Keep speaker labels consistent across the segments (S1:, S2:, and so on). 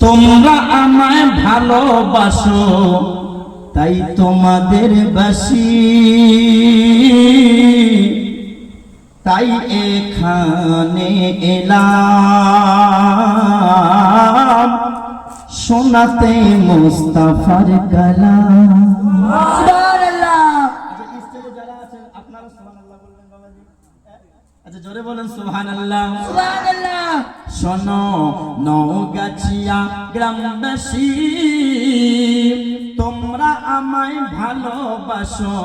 S1: তোমরা আমায় ভালোবাসো তাই তোমাদের বাসি, তাই এখানে এলাম শোনাতে মুস্তাফার কালাম। আচ্ছা জোরে বলেন সুবহানাল্লাহ। সুবহানাল্লাহ। শোনো নওগাছিয়া গ্রামবাসী, তোমরা আমায় ভালোবাসো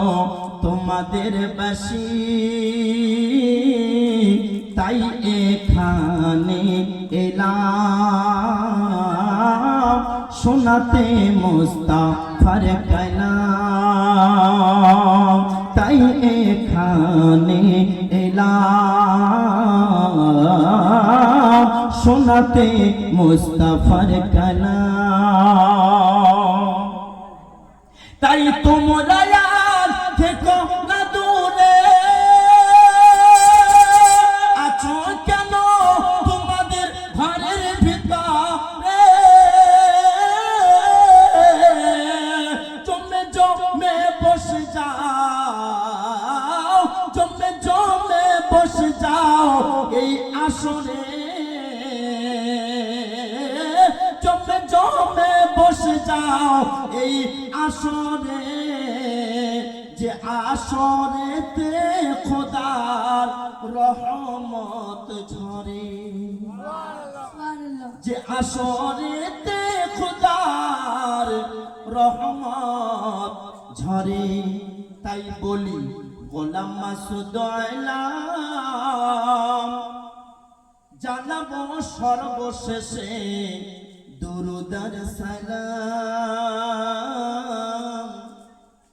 S1: তোমাদের বাসি, তাই এখানে এলাম শোনাতে মুস্তাফার কালাম, তাই এখানে এলাম শোনাতে মুস্তাফার কালাম। তাই তোমরা থেকো না দূরে, আছো কেন তোমাদের ঘরের ভিতরে, জমে জমে বসে যাও, জমে জমে বসে যাও এই আসরে, জমে জমে বসে যাও এই আসরে, যে আসরেতে খোদার রহমত ঝরে, যে আসরেতে খোদার রহমত ঝরে। তাই বলি গোলাম মাসুদ জানাবো সর্বশেষে দুরূদ আর সালাম,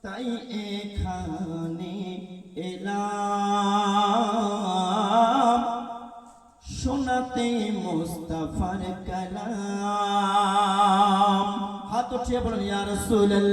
S1: তাই এখানে এলাম শোনাতে মুস্তাফার কালাম। হাত উঠিয়ে বলেন ইয়া রাসূলুল্লাহ।